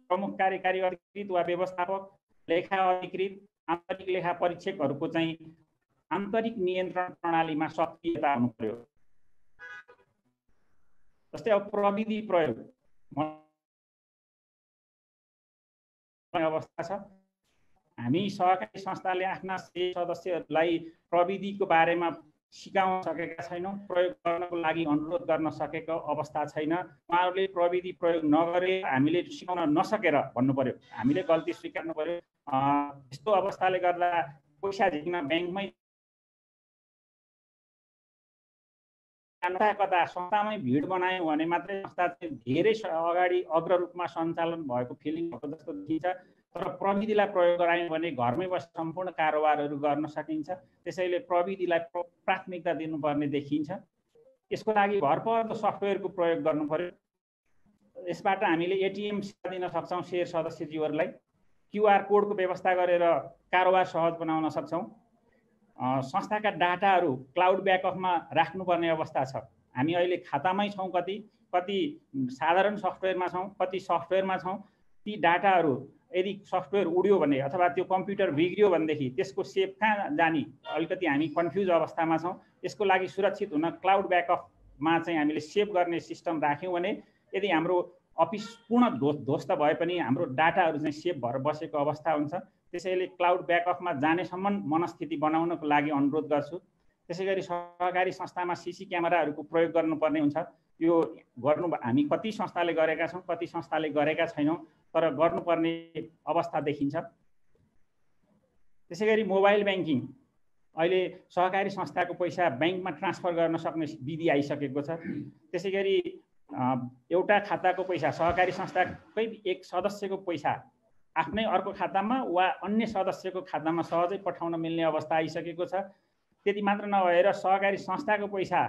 प्रमुख कार्यकारी अधिकृत वा व्यवस्थापक लेखा अधिकृत आन्तरिक लेखा परीक्षकहरूको चाहिँ आन्तरिक नियन्त्रण प्रणालीमा सक्रियता हुनु पर्यो। जस्तै अब प्रविधि प्रयोग अवस्था छ। हामी सहकारी संस्थाले आफ्ना सदस्यहरूलाई प्रविधिको बारेमा सिकाउन सकेका छैनौँ, प्रयोग गर्नको लागि अनुरोध गर्न सकेको अवस्था छैन। उहाँहरूले प्रविधि प्रयोग नगरे हामीले सिकाउन नसकेर भन्नु पर्यो, हामीले गल्ती स्वीकार्नु पर्यो। यस्तो अवस्थाले गर्दा पैसा झिक्न ब्याङ्कमै कता संस्थामै भिड बनायौँ भने मात्रै संस्था चाहिँ धेरै अगाडि अग्ररूपमा सञ्चालन भएको फिलिङ भएको जस्तो देखिन्छ। तर प्रविधिलाई प्रयोग गरायौँ भने घरमै बसेर सम्पूर्ण कारोबारहरू गर्न सकिन्छ। त्यसैले प्रविधिलाई प्राथमिकता दिनुपर्ने देखिन्छ। यसको लागि भरपर्दो सफ्टवेयरको प्रयोग गर्नु पर्यो। यसबाट हामीले एटिएम सेवा दिन सक्छौँ शेयर सदस्यज्यूहरूलाई, क्युआर कोडको व्यवस्था गरेर कारोबार सहज बनाउन सक्छौँ। संस्थाका डाटाहरू क्लाउड ब्याकअपमा राख्नुपर्ने अवस्था छ। हामी अहिले खातामै छौँ, कति साधारण सफ्टवेयरमा छौँ, कति सफ्टवेयरमा छौँ। ती डाटाहरू यदि सफ्टवेयर उड्यो भने अथवा त्यो कम्प्युटर बिग्रियो भनेदेखि त्यसको सेभ कहाँ जाने, अलिकति हामी कन्फ्युज अवस्थामा छौँ। यसको लागि सुरक्षित हुन क्लाउड ब्याकअपमा चाहिँ हामीले सेभ गर्ने सिस्टम राख्यौँ भने यदि हाम्रो अफिस पूर्ण ध्वस्त भए पनि हाम्रो डाटाहरू चाहिँ सेभ भएर बसेको अवस्था हुन्छ। त्यसैले क्लाउड ब्याकअपमा जानेसम्म मनस्थिति बनाउनको लागि अनुरोध गर्छु। त्यसै गरी सहकारी संस्थामा सीसी क्यामेराहरूको प्रयोग गर्नुपर्ने हुन्छ। यो गर्नु हामी कति संस्थाले गरेका छौँ, कति संस्थाले गरेका छैनौँ, तर गर्नुपर्ने अवस्था देखिन्छ। त्यसै गरी मोबाइल ब्याङ्किङ, अहिले सहकारी संस्थाको पैसा ब्याङ्कमा ट्रान्सफर गर्न सक्ने विधि आइसकेको छ। त्यसै गरी एउटा खाताको पैसा, सहकारी संस्थाकै एक सदस्यको पैसा आफ्नै अर्को खातामा वा अन्य सदस्यको खातामा सहजै पठाउन मिल्ने अवस्था आइसकेको छ। त्यति मात्र नभएर सहकारी संस्थाको पैसा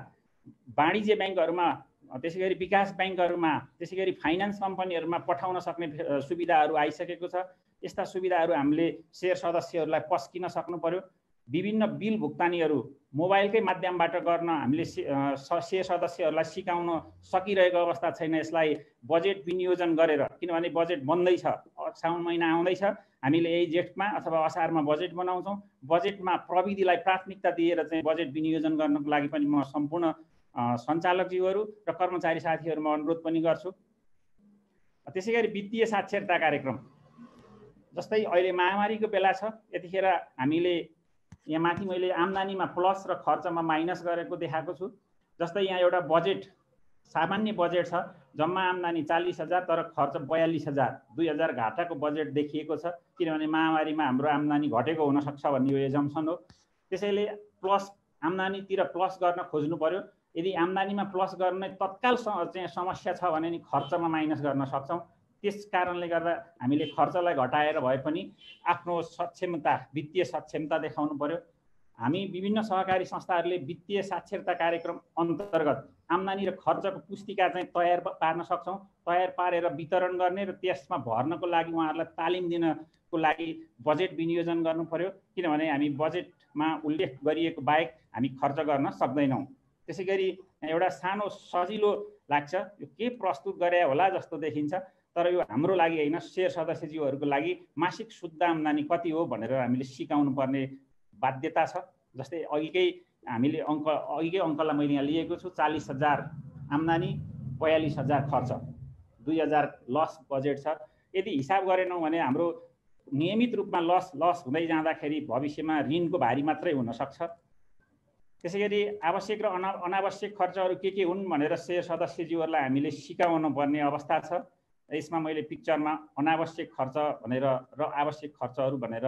वाणिज्य ब्याङ्कहरूमा, त्यसै गरी विकास ब्याङ्कहरूमा, त्यसै गरी फाइनान्स कम्पनीहरूमा पठाउन सक्ने सुविधाहरू आइसकेको छ। यस्ता सुविधाहरू हामीले शेयर सदस्यहरूलाई पस्किन सक्नु पर्यो। विभिन्न बिल भुक्तानीहरू मोबाइलकै माध्यमबाट गर्न हामीले शेयर सदस्यहरूलाई सिकाउन सकिरहेको अवस्था छैन। यसलाई बजेट विनियोजन गरेर, किनभने बजेट बन्दैछ, साउन महिना आउँदैछ, हामीले यही जेठमा अथवा असारमा बजेट बनाउँछौँ। बजेटमा प्रविधिलाई प्राथमिकता दिएर चाहिँ बजेट विनियोजन गर्नको लागि पनि म सम्पूर्ण सञ्चालकज्यूहरू र कर्मचारी साथीहरूमा अनुरोध पनि गर्छु। त्यसै गरी वित्तीय साक्षरता कार्यक्रम, जस्तै अहिले महामारीको बेला छ, यतिखेर हामीले यहाँ माथि मैले आम्दानीमा प्लस र खर्चमा माइनस गरेको देखाएको छु। जस्तै यहाँ एउटा बजेट, सामान्य बजेट छ, जम्मा आम्दानी 40,000 तर खर्च 42,000, 2,000 घाटाको बजेट देखिएको छ। किनभने महामारीमा हाम्रो आम्दानी घटेको हुनसक्छ भन्ने यो एजम्सन हो। त्यसैले प्लस आम्दानीतिर प्लस गर्न खोज्नु पर्यो। यदि आम्दानीमा प्लस गर्ने तत्काल चाहिँ समस्या छ भने नि खर्चमा माइनस गर्न सक्छौँ। त्यस कारणले गर्दा हामीले खर्चलाई घटाएर भए पनि आफ्नो सक्षमता, वित्तीय सक्षमता देखाउनु पर्यो। हामी विभिन्न सहकारी संस्थाहरूले वित्तीय साक्षरता कार्यक्रम अन्तर्गत आम्दानी र खर्चको पुस्तिका चाहिँ तयार पार्न सक्छौँ। तयार पारेर वितरण गर्ने र त्यसमा भर्नको लागि उहाँहरूलाई तालिम दिनको लागि बजेट विनियोजन गर्नु पर्यो। किनभने हामी बजेटमा उल्लेख गरिएको बाहेक हामी खर्च गर्न सक्दैनौँ। त्यसै गरी एउटा सानो सजिलो लाग्छ, यो के प्रस्तुत गरे होला जस्तो देखिन्छ, तर यो हाम्रो लागि होइन, शेयर सदस्यज्यूहरूको लागि मासिक शुद्ध आम्दानी कति हो भनेर हामीले सिकाउनु पर्ने बाध्यता छ। जस्तै अघिकै अङ्कलाई मैले यहाँ लिएको छु, 40,000 आम्दानी, 42,000 खर्च, 2,000 लस बजेट छ। यदि हिसाब गरेनौँ भने हाम्रो नियमित रूपमा लस हुँदै जाँदाखेरि भविष्यमा ऋणको भारी मात्रै हुनसक्छ। त्यसै गरी आवश्यक र अनावश्यक खर्चहरू के हुन् भनेर शेयर सदस्यज्यूहरूलाई हामीले सिकाउनु पर्ने अवस्था छ। यसमा मैले पिक्चरमा अनावश्यक खर्च भनेर र आवश्यक खर्चहरू भनेर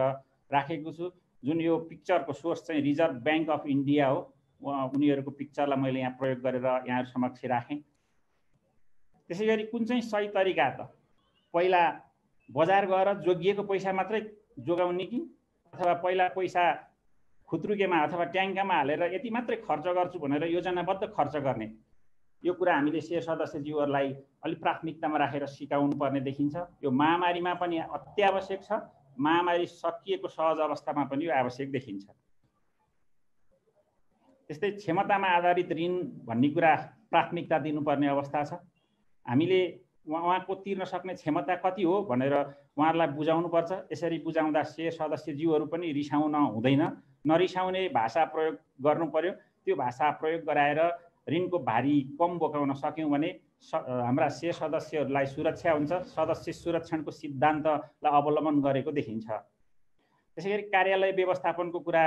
राखेको छु। जुन यो पिक्चरको सोर्स चाहिँ रिजर्भ ब्याङ्क अफ इन्डिया हो, उनीहरूको पिक्चरलाई मैले यहाँ प्रयोग गरेर यहाँहरू समक्ष राखेँ। त्यसै गरी कुन चाहिँ सही तरिका त, पहिला बजार गएर जोगिएको पैसा मात्रै जोगाउने कि अथवा पहिला पैसा खुत्रुकेमा अथवा ट्याङ्कामा हालेर यति मात्रै खर्च गर्छु भनेर योजनाबद्ध खर्च गर्ने, यो कुरा हामीले शेयर सदस्यज्यूहरूलाई अलिक प्राथमिकतामा राखेर सिकाउनु पर्ने देखिन्छ। यो महामारीमा पनि अत्यावश्यक छ, महामारी सकिएको सहज अवस्थामा पनि यो आवश्यक देखिन्छ। त्यस्तै क्षमतामा आधारित ऋण भन्ने कुरा प्राथमिकता दिनुपर्ने अवस्था छ। हामीले उहाँको तिर्न सक्ने क्षमता कति हो भनेर उहाँहरूलाई बुझाउनुपर्छ। यसरी बुझाउँदा सेयर सदस्यज्यूहरू पनि रिसाउन हुँदैन, नरिसाउने भाषा प्रयोग गर्नु पर्यो। त्यो भाषा प्रयोग गराएर ऋणको भारी कम बोकाउन सक्यौँ भने हाम्रा सेयर सदस्यहरूलाई सुरक्षा हुन्छ। सदस्य सुरक्षणको सिद्धान्तलाई अवलम्बन गरेको देखिन्छ। त्यसैगरी कार्यालय व्यवस्थापनको कुरा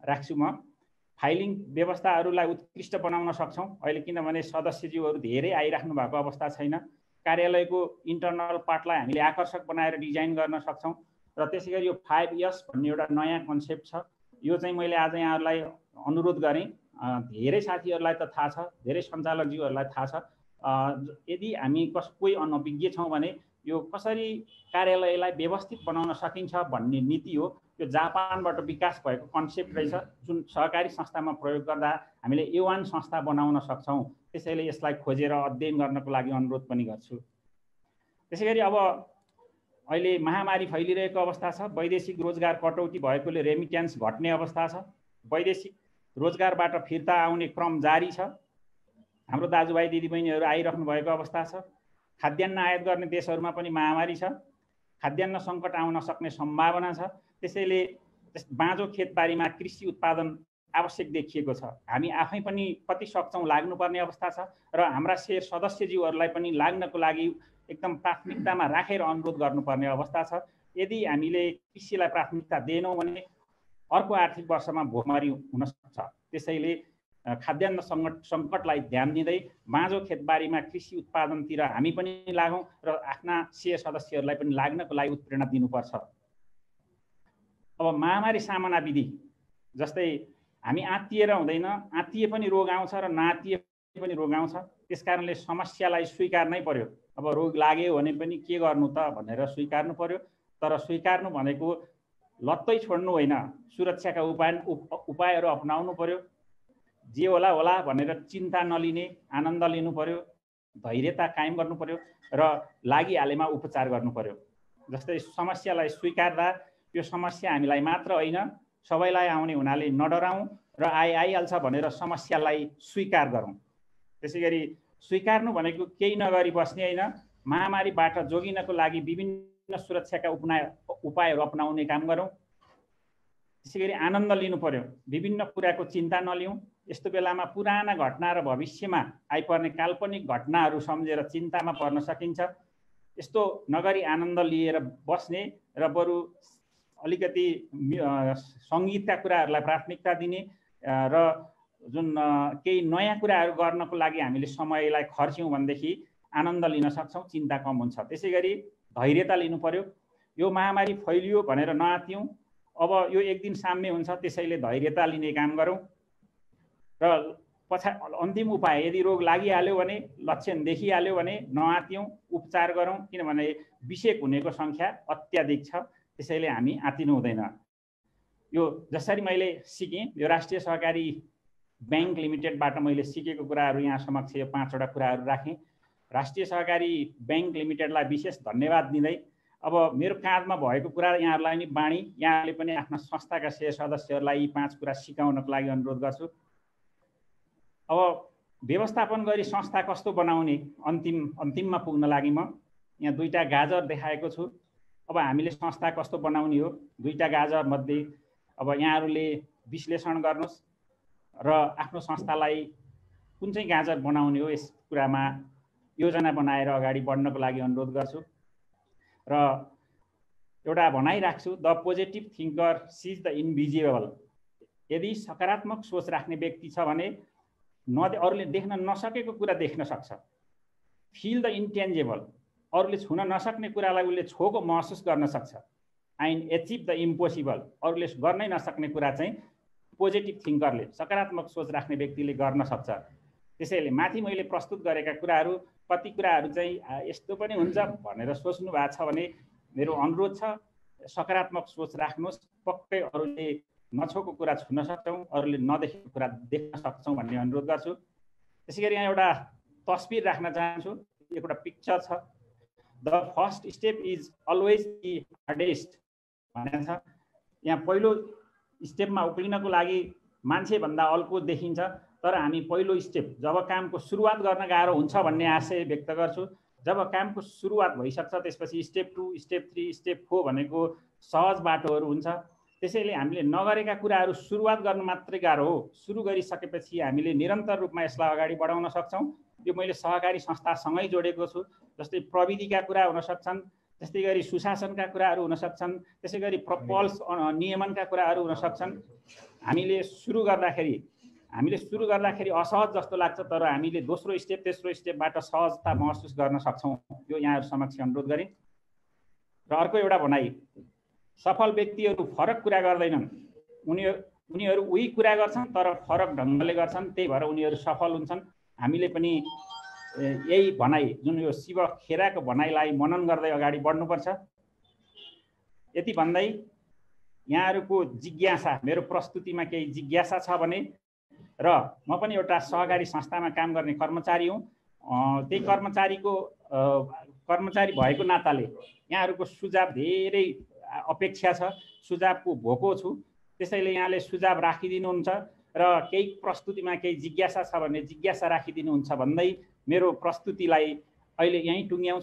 राख्छु म। फाइलिङ व्यवस्थाहरूलाई उत्कृष्ट बनाउन सक्छौँ अहिले, किनभने सदस्यज्यूहरू धेरै आइराख्नु भएको अवस्था छैन। कार्यालयको इन्टरनल पार्टलाई हामीले आकर्षक बनाएर डिजाइन गर्न सक्छौँ। र त्यसैगरी यो 5S भन्ने एउटा नयाँ कन्सेप्ट छ, यो चाहिँ मैले आज यहाँहरूलाई अनुरोध गरेँ। धेरै साथीहरूलाई त थाहा छ, धेरै सञ्चालकज्यूहरूलाई थाहा छ। यदि हामी कोही अनभिज्ञ छौँ भने यो कसरी कार्यालयलाई व्यवस्थित बनाउन सकिन्छ भन्ने नीति हो। यो जापानबाट विकास भएको कन्सेप्ट रहेछ, जुन सहकारी संस्थामा प्रयोग गर्दा हामीले A1 संस्था बनाउन सक्छौँ। त्यसैले यसलाई खोजेर अध्ययन गर्नको लागि अनुरोध पनि गर्छु। त्यसैगरी अब अहिले महामारी फैलिरहेको अवस्था छ। वैदेशिक रोजगार कटौती भएकोले रेमिट्यान्स घट्ने अवस्था छ। वैदेशिक रोजगारबाट फिर्ता आउने क्रम जारी छ। हाम्रो दाजुभाइ दिदीबहिनीहरू आइराख्नु भएको अवस्था छ। खाद्यान्न आयात गर्ने देशहरूमा पनि महामारी छ। खाद्यान्न सङ्कट आउन सक्ने सम्भावना छ। त्यसैले बाँझो खेतबारीमा कृषि उत्पादन आवश्यक देखिएको छ। हामी आफै पनि कति सक्छौँ लाग्नुपर्ने अवस्था छ र हाम्रा सेयर सदस्यज्यूहरूलाई पनि लाग्नको लागि एकदम प्राथमिकतामा राखेर अनुरोध गर्नुपर्ने अवस्था छ। यदि हामीले कृषिलाई प्राथमिकता दिएनौँ भने अर्को आर्थिक वर्षमा भोकमरी हुन सक्छ। त्यसैले खाद्यान्न सङ्कटलाई ध्यान दिँदै बाँझो खेतबारीमा कृषि उत्पादनतिर हामी पनि लागौँ र आफ्ना सेयर सदस्यहरूलाई पनि लाग्नको लागि उत्प्रेरणा दिनुपर्छ। अब महामारी सामना विधि जस्तै हामी आत्तिएर हुँदैन, आत्तिए पनि रोग आउँछ र नआत्तिए पनि रोग आउँछ। त्यसकारणले समस्यालाई स्वीकार्नै पर्यो। अब रोग लाग्यो भने पनि के गर्नु त भनेर स्वीकार्नु पर्यो। तर स्वीकार्नु भनेको लत्तै छोड्नु होइन, सुरक्षाका उपायहरू अपनाउनु पर्यो। जे होला होला भनेर चिन्ता नलिने, आनन्द लिनु पर्यो, धैर्यता कायम गर्नु पर्यो र लागिहालेमा उपचार गर्नु पर्यो। जस्तै समस्यालाई स्वीकार्दा यो समस्या हामीलाई मात्र होइन सबैलाई आउने हुनाले नडराउँ र आइहाल्छ भनेर समस्यालाई स्वीकार गरौँ। त्यसैगरी स्वीकार्नु भनेको केही नगरी बस्ने होइन, महामारीबाट जोगिनको लागि विभिन्न सुरक्षाका उपायहरू अपनाउने काम गरौँ। त्यसैगरी आनन्द लिनु पर्यो, विभिन्न कुराको चिन्ता नलिउँ। यस्तो बेलामा पुराना घटना र भविष्यमा आइपर्ने काल्पनिक घटनाहरू सम्झेर चिन्तामा पर्न सकिन्छ। यस्तो नगरी आनन्द लिएर बस्ने र बरु अलिकति सङ्गीतका कुराहरूलाई प्राथमिकता दिने र जुन केही नयाँ कुराहरू गर्नको लागि हामीले समयलाई खर्च्यौँ भनेदेखि आनन्द लिन सक्छौँ, चिन्ता कम हुन्छ। त्यसैगरी धैर्यता लिनु पर्यो। यो महामारी फैलियो भनेर नआत्तियौँ, अब यो एक दिन साम्य हुन्छ, त्यसैले धैर्यता लिने काम गरौँ र अन्तिम उपाय यदि रोग लागिहाल्यो भने, लक्षण देखिहाल्यो भने नआत्तियौँ, उपचार गरौँ। किनभने विषेक हुनेको सङ्ख्या अत्याधिक छ, त्यसैले हामी आत्तिनु हुँदैन। यो जसरी मैले सिकेँ, यो राष्ट्रिय सहकारी ब्याङ्क लिमिटेडबाट मैले सिकेको कुराहरू यहाँ समक्ष यो 5वटा कुराहरू राखेँ। राष्ट्रिय सहकारी ब्याङ्क लिमिटेडलाई विशेष धन्यवाद दिँदै अब मेरो काँधमा भएको कुरा यहाँहरूलाई नि बाँडी, यहाँले पनि आफ्ना संस्थाका सेयर सदस्यहरूलाई यी 5 कुरा सिकाउनको लागि अनुरोध गर्छु। अब व्यवस्थापन गरी संस्था कस्तो बनाउने अन्तिममा पुग्न लागि म यहाँ 2टा गाजर देखाएको छु। अब हामीले संस्था कस्तो बनाउने हो, 2टा गाजर मध्ये अब यहाँहरूले विश्लेषण गर्नुहोस् र आफ्नो संस्थालाई कुन चाहिँ गाजर बनाउने हो यस कुरामा योजना बनाएर अगाडि बढ्नको लागि अनुरोध गर्छु। र एउटा भनाइ राख्छु, the positive thinker sees the invisible. यदि सकारात्मक सोच राख्ने व्यक्ति छ भने अरूले देख्न नसकेको कुरा देख्न सक्छ। फिल द इन्टेन्जेबल, अरूले छुन नसक्ने कुरालाई उसले छोएको महसुस गर्न सक्छ। एन्ड एचिभ द इम्पोसिबल, अरूले गर्नै नसक्ने कुरा चाहिँ पोजिटिभ थिङ्करले, सकारात्मक सोच राख्ने व्यक्तिले गर्न सक्छ। त्यसैले माथि मैले प्रस्तुत गरेका कुराहरू कति कुराहरू चाहिँ यस्तो पनि हुन्छ भनेर सोच्नु भएको छ भने मेरो अनुरोध छ, सकारात्मक सोच राख्नुहोस्। पक्कै अरूले नछोएको कुरा छुन सक्छौँ, अरूले नदेखेको कुरा देख्न सक्छौँ भन्ने अनुरोध गर्छु। त्यसैगरी यहाँ एउटा तस्बिर राख्न चाहन्छु, एउटा पिक्चर छ। The first step is always the hardest भनेको छ। यहाँ पहिलो स्टेपमा उक्लिनको लागि मान्छेभन्दा अल्को देखिन्छ, तर हामी पहिलो स्टेप जब कामको सुरुवात गर्न गाह्रो हुन्छ भन्ने आशय व्यक्त गर्छु। जब कामको सुरुवात भइसक्छ त्यसपछि स्टेप 2, स्टेप 3, स्टेप 4 भनेको सहज बाटोहरू हुन्छ। त्यसैले हामीले नगरेका कुराहरू सुरुवात गर्नु मात्रै गाह्रो हो। सुरु गरिसकेपछि हामीले निरन्तर रूपमा यसलाई अगाडि बढाउन सक्छौँ। यो मैले सहकारी संस्थासँगै जोडेको छु। जस्तै प्रविधिका कुरा हुन सक्छन्, त्यस्तै गरी सुशासनका कुराहरू हुन सक्छन्, त्यसै गरी पल्स नियमनका कुराहरू हुन सक्छन्। हामीले सुरु गर्दाखेरि असहज जस्तो लाग्छ, तर हामीले दोस्रो स्टेप तेस्रो स्टेपबाट सहजता महसुस गर्न सक्छौँ। यो यहाँहरू समक्ष अनुरोध गरेँ। र अर्को एउटा भनाइ, सफल व्यक्तिहरू फरक कुरा गर्दैनन्, उनीहरू उही कुरा गर्छन् तर फरक ढङ्गले गर्छन्, त्यही भएर उनीहरू सफल हुन्छन्। हामीले पनि यही भनाइ, जुन यो शिव खेराको भनाइलाई मनन गर्दै अगाडि बढ्नुपर्छ। यति भन्दै यहाँहरूको जिज्ञासा, मेरो प्रस्तुतिमा केही जिज्ञासा छ भने, र म पनि एउटा सहकारी संस्थामा काम गर्ने कर्मचारी हुँ, त्यही कर्मचारी भएको नाताले यहाँहरूको सुझाव धेरै अपेक्षा छ, सुझावको भोको छु। त्यसैले यहाँले सुझाव राखिदिनुहुन्छ र केही प्रस्तुतिमा केही जिज्ञासा छ भने जिज्ञासा राखिदिनुहुन्छ भन्दै मेरो प्रस्तुतिलाई अहिले यहीँ टुङ्ग्याउँछु।